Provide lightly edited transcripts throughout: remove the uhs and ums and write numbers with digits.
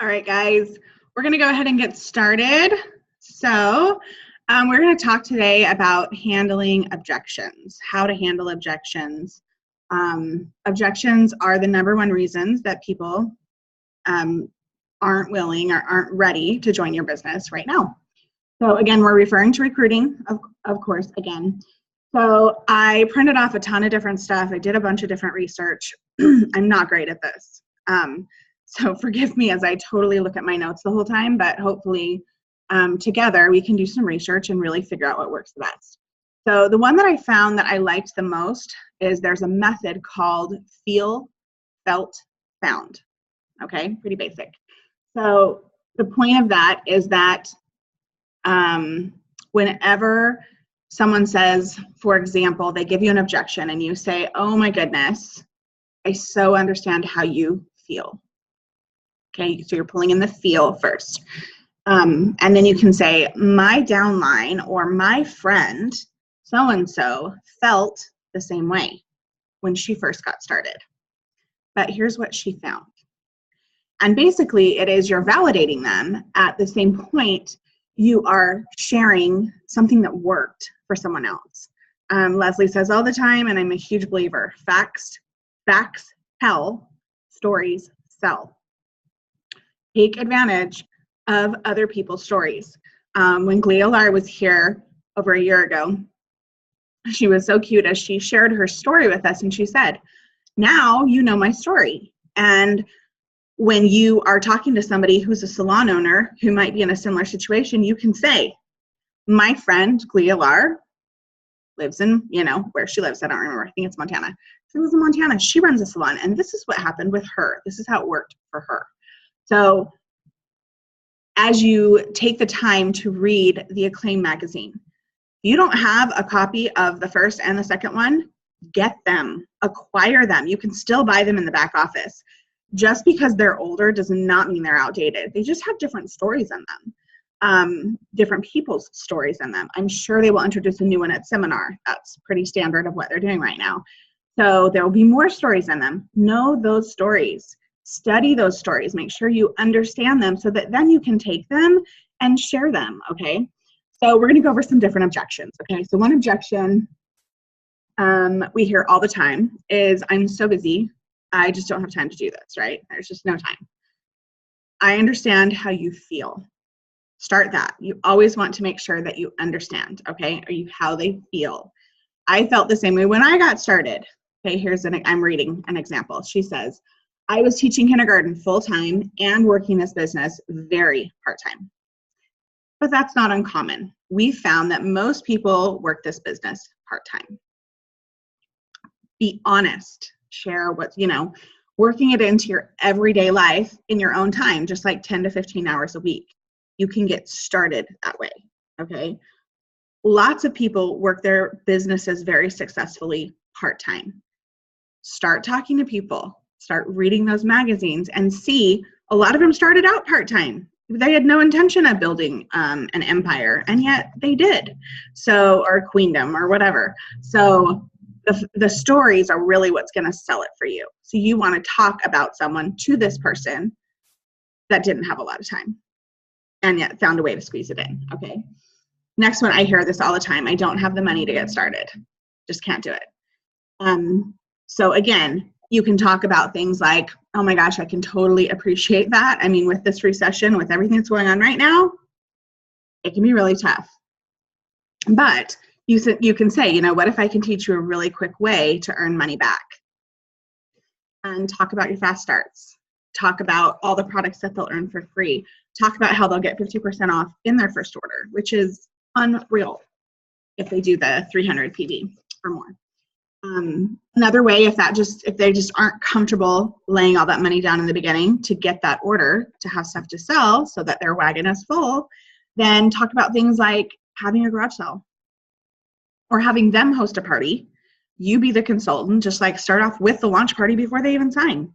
All right, guys, we're going to go ahead and get started. So we're going to talk today about handling objections, how to handle objections. Objections are the number one reasons that people aren't willing or aren't ready to join your business right now. So again, we're referring to recruiting, of course, again. So I printed off a ton of different stuff. I did a bunch of different research. I'm not great at this. So forgive me as I totally look at my notes the whole time, but hopefully together we can do some research and really figure out what works the best. So the one that I found that I liked the most is there's a method called feel, felt, found. Okay, pretty basic. So the point of that is that whenever someone says, for example, they give you an objection and you say, oh my goodness, I so understand how you feel. Okay, so you're pulling in the feel first. And then you can say, my downline or my friend so-and-so felt the same way when she first got started. But here's what she found. And basically, it is you're validating them. At the same point, you are sharing something that worked for someone else. Leslie says all the time, and I'm a huge believer, facts tell, stories sell. Take advantage of other people's stories. When Glealar was here over a year ago, she was so cute as she shared her story with us, and she said, now you know my story. And when you are talking to somebody who's a salon owner who might be in a similar situation, you can say, my friend Glealar lives in, where she lives. I don't remember. I think it's Montana. She lives in Montana. She runs a salon, and this is what happened with her. This is how it worked for her. So as you take the time to read the Acclaim magazine, if you don't have a copy of the first and the second one, get them, acquire them. You can still buy them in the back office. Just because they're older does not mean they're outdated. They just have different stories in them, different people's stories in them. I'm sure they will introduce a new one at seminar. That's pretty standard of what they're doing right now. So there will be more stories in them. Know those stories. Study those stories. Make sure you understand them so that then you can take them and share them, okay? So we're going to go over some different objections, okay? So one objection we hear all the time is, I'm so busy, I just don't have time to do this, right? There's just no time. I understand how you feel. Start that. You always want to make sure that you understand, okay? Are you how they feel? I felt the same way when I got started. Okay, I'm reading an example. She says, I was teaching kindergarten full-time and working this business very part-time. But that's not uncommon. We found that most people work this business part-time. Be honest. Share what's, working it into your everyday life in your own time, just like 10 to 15 hours a week. You can get started that way, okay? Lots of people work their businesses very successfully part-time. Start talking to people. Start reading those magazines and see, a lot of them started out part-time. They had no intention of building an empire, and yet they did. So, or a queendom or whatever. So the stories are really what's going to sell it for you. So you want to talk about someone to this person that didn't have a lot of time and yet found a way to squeeze it in, okay? Next one, I hear this all the time. I don't have the money to get started. Just can't do it. So again, you can talk about things like, oh my gosh, I can totally appreciate that. I mean, with this recession, with everything that's going on right now, it can be really tough. But you can say, what if I can teach you a really quick way to earn money back? And talk about your fast starts. Talk about all the products that they'll earn for free. Talk about how they'll get 50% off in their first order, which is unreal if they do the 300 PV or more. Another way, if they just aren't comfortable laying all that money down in the beginning to get that order, to have stuff to sell so that their wagon is full, then talk about things like having a garage sale or having them host a party. You be the consultant, just like start off with the launch party before they even sign.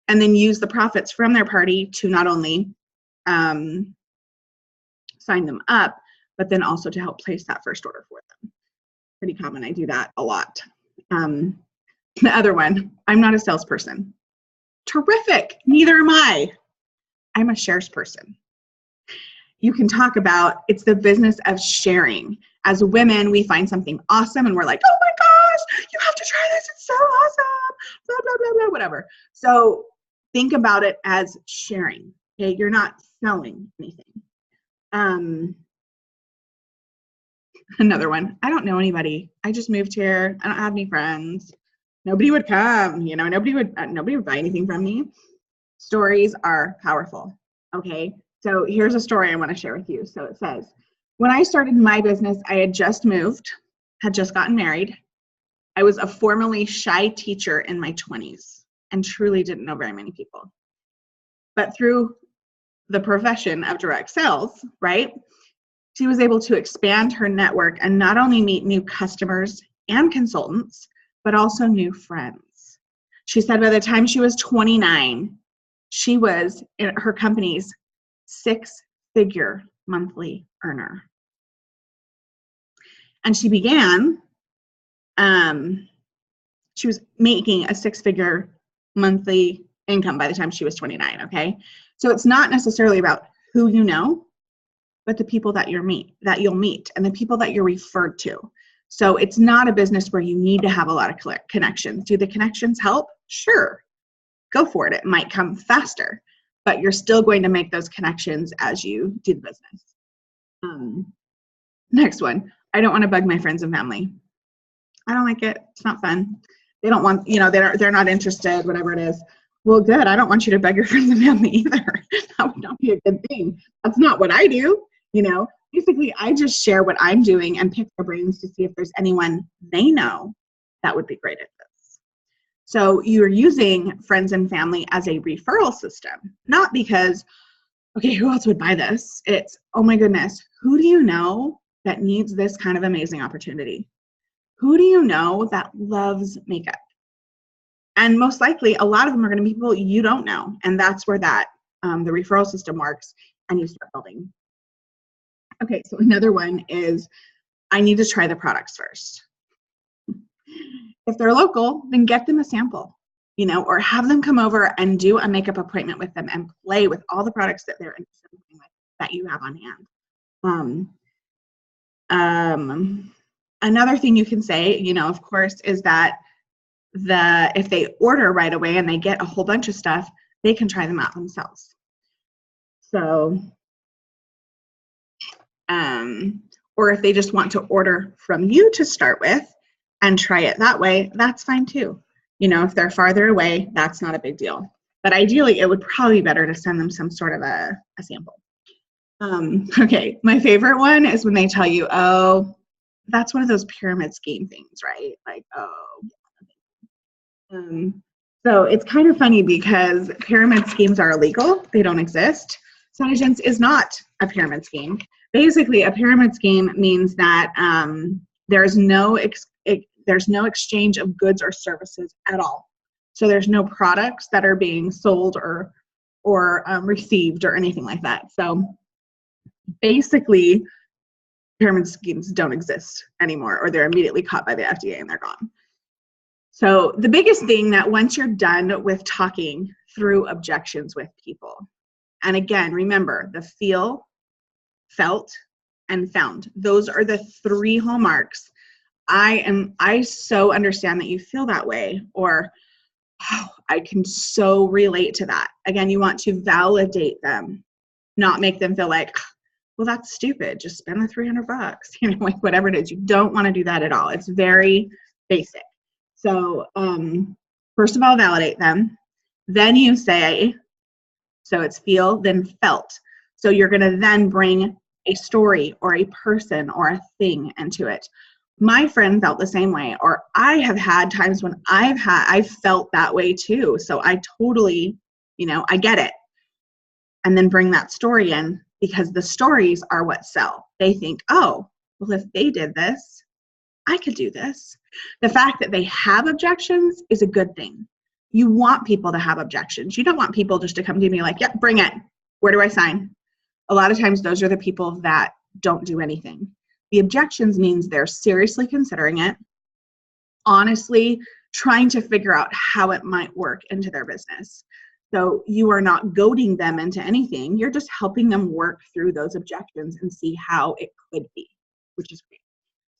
And then use the profits from their party to not only sign them up, but then also to help place that first order for them. Pretty common. I do that a lot. The other one, I'm not a salesperson. Terrific. Neither am I. I'm a shares person. You can talk about, it's the business of sharing. As women, we find something awesome and we're like, oh my gosh, you have to try this. It's so awesome. Blah, blah, blah, blah, whatever. So think about it as sharing. Okay, you're not selling anything. Another one. I don't know anybody. I just moved here. I don't have any friends. Nobody would come. You know, nobody would buy anything from me. Stories are powerful. Okay. So here's a story I want to share with you. So it says, when I started my business, I had just moved, had just gotten married. I was a formerly shy teacher in my 20s and truly didn't know very many people. But through the profession of direct sales, right, she was able to expand her network and not only meet new customers and consultants, but also new friends. She said by the time she was 29, she was in her company's 6-figure monthly earner. And she began, she was making a 6-figure monthly income by the time she was 29, okay? So it's not necessarily about who you know, but the people that you'll meet and the people that you're referred to. So it's not a business where you need to have a lot of connections. Do the connections help? Sure, go for it. It might come faster, but you're still going to make those connections as you do the business. Next one, I don't want to bug my friends and family. I don't like it. It's not fun. They don't want, they're not interested, whatever it is. Well, good. I don't want you to beg your friends and family either. That would not be a good thing. That's not what I do. Basically, I just share what I'm doing and pick their brains to see if there's anyone they know that would be great at this. So you're using friends and family as a referral system, not because, okay, who else would buy this? It's, oh my goodness, who do you know that needs this kind of amazing opportunity? Who do you know that loves makeup? And most likely, a lot of them are going to be people you don't know. And that's where the referral system works and you start building. Okay, so another one is, I need to try the products first. If they're local, then get them a sample, or have them come over and do a makeup appointment with them and play with all the products that they're interested in that you have on hand. Another thing you can say, of course, is that if they order right away and they get a whole bunch of stuff, they can try them out themselves. So, or if they just want to order from you to start with and try it that way, that's fine too. If they're farther away, that's not a big deal. But ideally, it would probably be better to send them some sort of a sample. Okay, my favorite one is when they tell you, oh, that's one of those pyramid scheme things, right? Like, oh. So it's kind of funny because pyramid schemes are illegal. They don't exist. SoundAgents is not a pyramid scheme. Basically, a pyramid scheme means that there's no exchange of goods or services at all. So there's no products that are being sold or received or anything like that. So basically, pyramid schemes don't exist anymore, or they're immediately caught by the FDA and they're gone. So the biggest thing that once you're done with talking through objections with people, and again, remember the feel, felt, and found. Those are the 3 hallmarks. I so understand that you feel that way, or oh, I can so relate to that. Again, you want to validate them, not make them feel like, well, that's stupid. Just spend the $300, like whatever it is. You don't want to do that at all. It's very basic. So first of all, validate them. Then you say, so it's feel, then felt. So you're going to then bring a story or a person or a thing into it. My friend felt the same way, or I have had times when I've felt that way too. So I totally, I get it. And then bring that story in, because the stories are what sell. They think, oh, well, if they did this, I could do this. The fact that they have objections is a good thing. You want people to have objections. You don't want people just to come to me like, yep, bring it. Where do I sign? A lot of times those are the people that don't do anything. The objections means they're seriously considering it, honestly trying to figure out how it might work into their business. So you are not goading them into anything. You're just helping them work through those objections and see how it could be, which is great.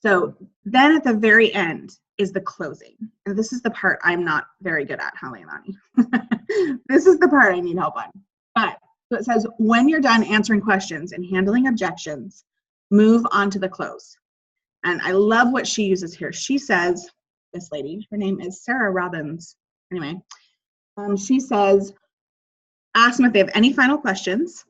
So then at the very end is the closing. And this is the part I'm not very good at, Holly and Ani. This is the part I need help on. But so it says, when you're done answering questions and handling objections, move on to the close. And I love what she uses here. She says, this lady, her name is Sarah Robbins. Anyway, she says, ask them if they have any final questions.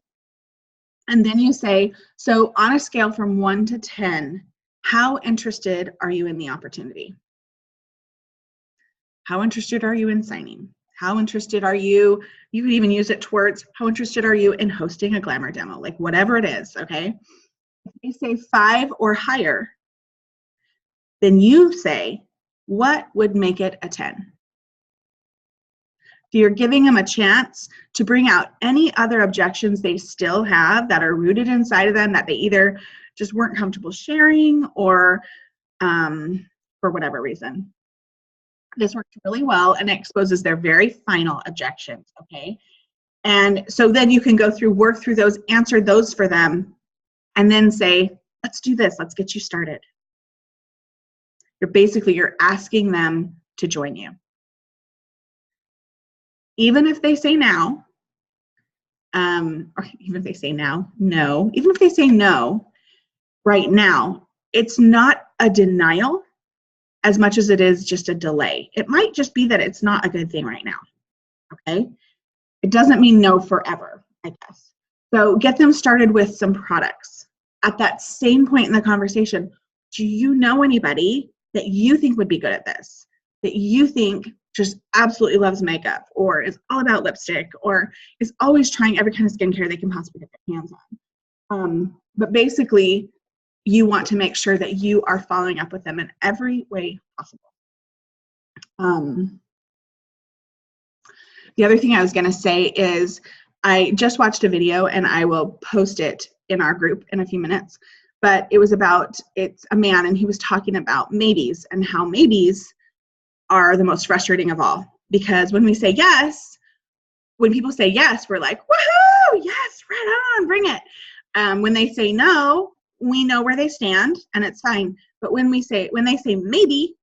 And then you say, so on a scale from 1 to 10, how interested are you in the opportunity? How interested are you in signing? How interested are you? You could even use it towards how interested are you in hosting a glamour demo, like whatever it is, okay? If they say 5 or higher, then you say, what would make it a 10? So you're giving them a chance to bring out any other objections they still have that are rooted inside of them that they either just weren't comfortable sharing or for whatever reason. This worked really well and it exposes their very final objections, okay? And so then you can go through, work through those, answer those for them, and then say, let's do this, let's get you started. You're asking them to join you. Even if they say now, or even if they say now, no, even if they say no right now, it's not a denial as much as it is just a delay. It might just be that it's not a good thing right now, okay? It doesn't mean no forever, I guess. So get them started with some products. At that same point in the conversation, do you know anybody that you think would be good at this? That you think just absolutely loves makeup or is all about lipstick or is always trying every kind of skincare they can possibly get their hands on. But basically, you want to make sure that you are following up with them in every way possible. The other thing I was going to say is I just watched a video and I will post it in our group in a few minutes, but it was about, it's a man and he was talking about maybes and how maybes are the most frustrating of all, because when we say yes, when people say yes, we're like, woohoo, yes, right on, bring it. When they say no, we know where they stand and it's fine. But when they say maybe,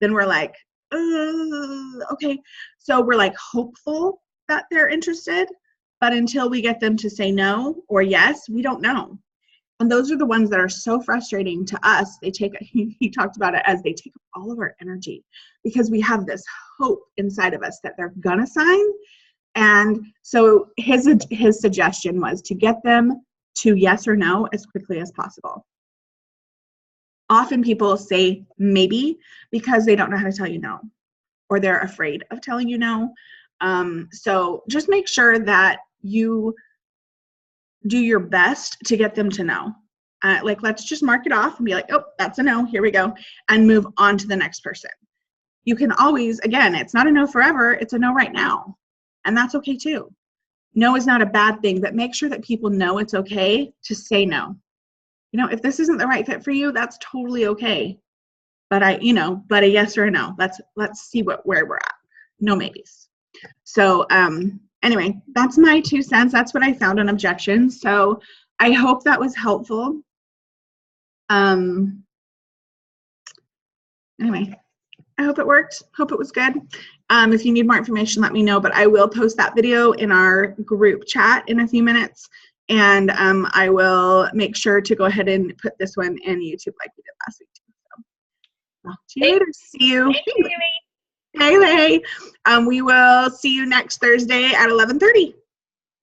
then we're like, okay. So we're like hopeful that they're interested, but until we get them to say no or yes, we don't know. And those are the ones that are so frustrating to us. They take, he talked about it as they take all of our energy because we have this hope inside of us that they're gonna sign. And so his suggestion was to get them to yes or no as quickly as possible. Often people say maybe because they don't know how to tell you no, or they're afraid of telling you no. So just make sure that you do your best to get them to know. Like, let's just mark it off and be like, oh, that's a no, here we go, and move on to the next person. You can always, again, it's not a no forever, it's a no right now. And that's okay too. No is not a bad thing, but make sure that people know it's okay to say no. You know, if this isn't the right fit for you, that's totally okay. But but a yes or a no. Let's see where we're at. No maybes. So anyway, that's my 2 cents. That's what I found on objections. So I hope that was helpful. Anyway, I hope it worked. Hope it was good. If you need more information, let me know, but I will post that video in our group chat in a few minutes. And I will make sure to go ahead and put this one in YouTube like we did last week too. So, talk to you later. See you. Hey. We will see you next Thursday at 11:30.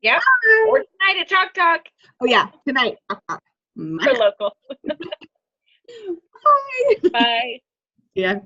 Yep. Bye. Or tonight at Talk Talk. Oh yeah, tonight. For local. Bye. Bye. Yeah.